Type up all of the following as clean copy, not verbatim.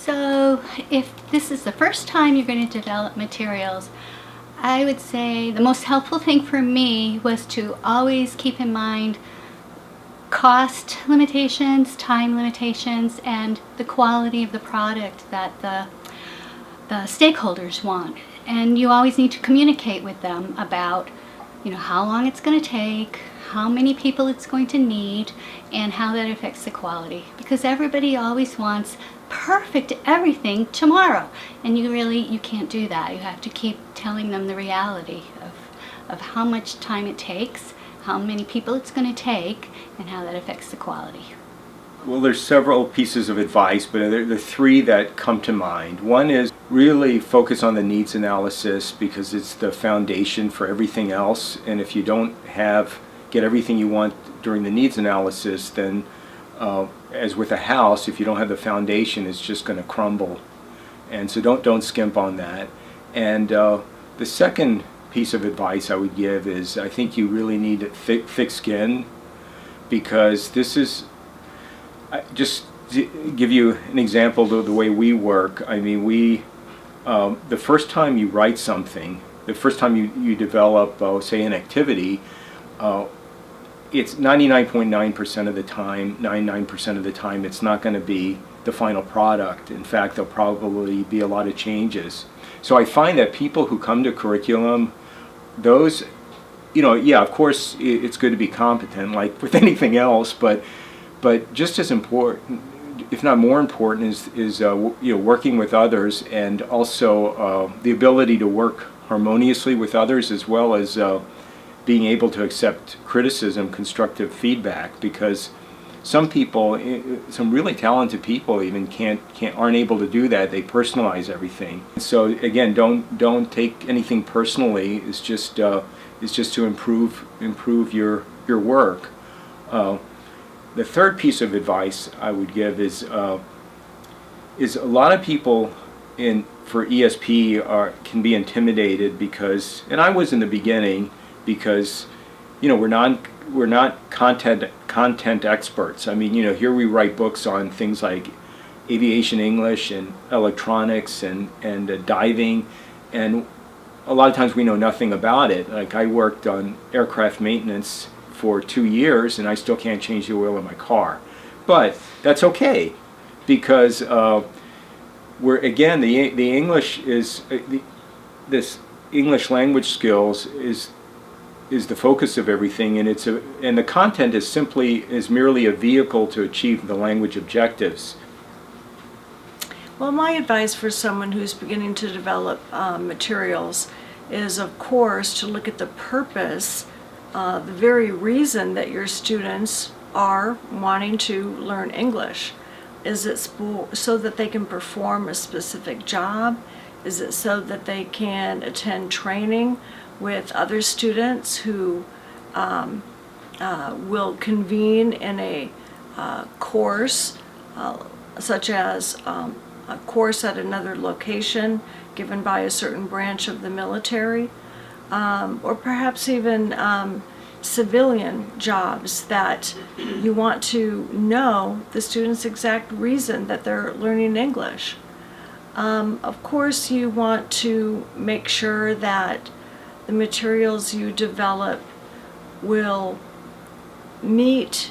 So if this is the first time you're going to develop materials, I would say the most helpful thing for me was to always keep in mind cost limitations, time limitations, and the quality of the product that the stakeholders want. And you always need to communicate with them about, how long it's going to take, how many people it's going to need, and how that affects the quality. Because everybody always wants perfect everything tomorrow, and you can't do that. You have to keep telling them the reality of how much time it takes, how many people it's going to take, and how that affects the quality. Well, there's several pieces of advice, but there are three that come to mind. One is really focus on the needs analysis, because it's the foundation for everything else. And if you don't get everything you want during the needs analysis, then as with a house, if you don't have the foundation, it's just going to crumble. And so don't skimp on that. And the second piece of advice I would give is I think you really need thick skin, because this is just to give you an example of the way we work. I mean, the first time you write something, the first time you develop, say, an activity, it's 99.9% of the time, 99% of the time, it's not going to be the final product. In fact, there'll probably be a lot of changes. So I find that people who come to curriculum, those, yeah, of course, it's good to be competent, like with anything else, but just as important, if not more important, is working with others, and also the ability to work harmoniously with others, as well as being able to accept criticism, constructive feedback, because some people, some really talented people, even aren't able to do that. They personalize everything. So again, don't take anything personally. It's just to improve your work. The third piece of advice I would give is a lot of people for ESP can be intimidated because, and I was in the beginning, because we're not content experts. I mean, here we write books on things like aviation English and electronics and diving, and a lot of times we know nothing about it. Like, I worked on aircraft maintenance for 2 years, and I still can't change the oil in my car. But that's okay, because the English is this English language skills is the focus of everything, and and the content is merely a vehicle to achieve the language objectives. Well, my advice for someone who's beginning to develop materials is, of course, to look at the purpose, the very reason that your students are wanting to learn English. Is it so that they can perform a specific job? Is it so that they can attend training with other students who will convene in a course, such as a course at another location given by a certain branch of the military, or perhaps even civilian jobs that you want to know the student's exact reason that they're learning English. Of course, you want to make sure that the materials you develop will meet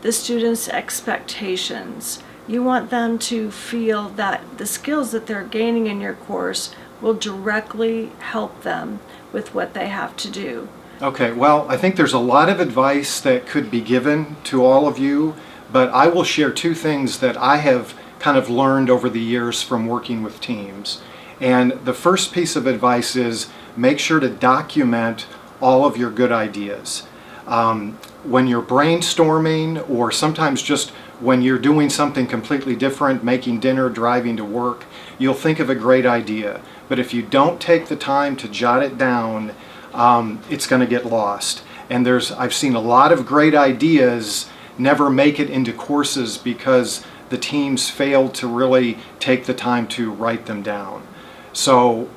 the students' expectations. You want them to feel that the skills that they're gaining in your course will directly help them with what they have to do. Okay, well, I think there's a lot of advice that could be given to all of you, but I will share two things that I have kind of learned over the years from working with teams. And the first piece of advice is make sure to document all of your good ideas. When you're brainstorming, or sometimes just when you're doing something completely different, making dinner, driving to work, you'll think of a great idea. But if you don't take the time to jot it down, it's going to get lost. And I've seen a lot of great ideas never make it into courses because the teams failed to really take the time to write them down. So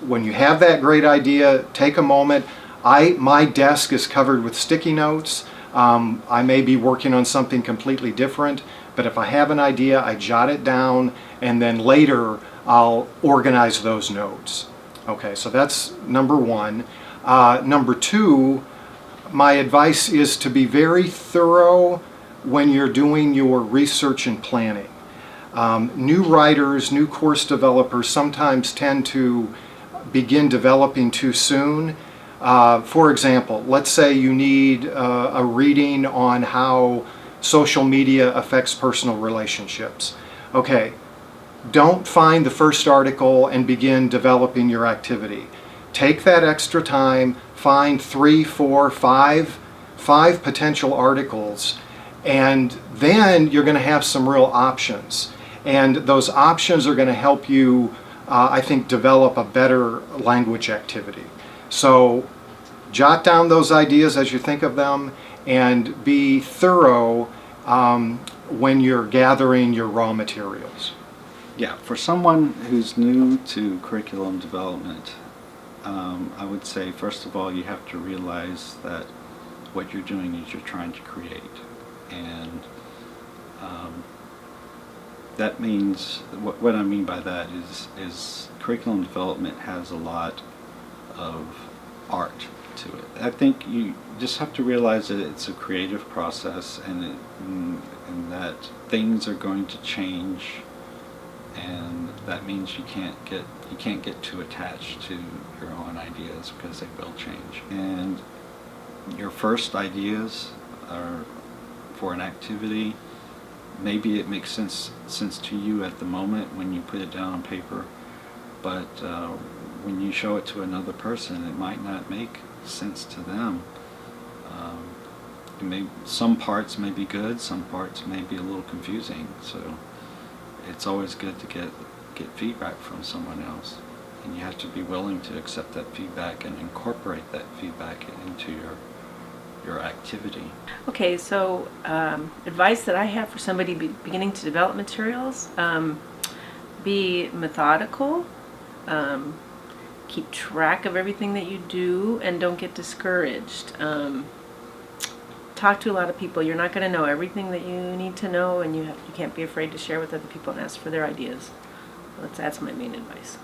when you have that great idea, take a moment. My desk is covered with sticky notes. I may be working on something completely different, But if I have an idea, I jot it down, and then later I'll organize those notes. Okay, so that's number one. Number two, my advice is to be very thorough when you're doing your research and planning. New writers, new course developers sometimes tend to begin developing too soon. For example, let's say you need a reading on how social media affects personal relationships. Okay, don't find the first article and begin developing your activity. Take that extra time, find 3, 4, 5 potential articles, and then you're going to have some real options. And those options are going to help you, I think, develop a better language activity. So jot down those ideas as you think of them, and be thorough when you're gathering your raw materials. Yeah, for someone who's new to curriculum development, I would say, first of all, you have to realize that what you're doing is you're trying to create. And that means, what I mean by that is curriculum development has a lot of art to it. I think you just have to realize that it's a creative process, and that things are going to change, and that means you can't get too attached to your own ideas, because they will change. And your first ideas are for an activity. Maybe it makes sense to you at the moment when you put it down on paper, but when you show it to another person, it might not make sense to them. Some parts may be good, some parts may be a little confusing, so it's always good to get feedback from someone else, and you have to be willing to accept that feedback and incorporate that feedback into your activity. Okay, so advice that I have for somebody beginning to develop materials, be methodical, keep track of everything that you do, and don't get discouraged. Talk to a lot of people. You're not going to know everything that you need to know, and you can't be afraid to share with other people and ask for their ideas. That's my main advice.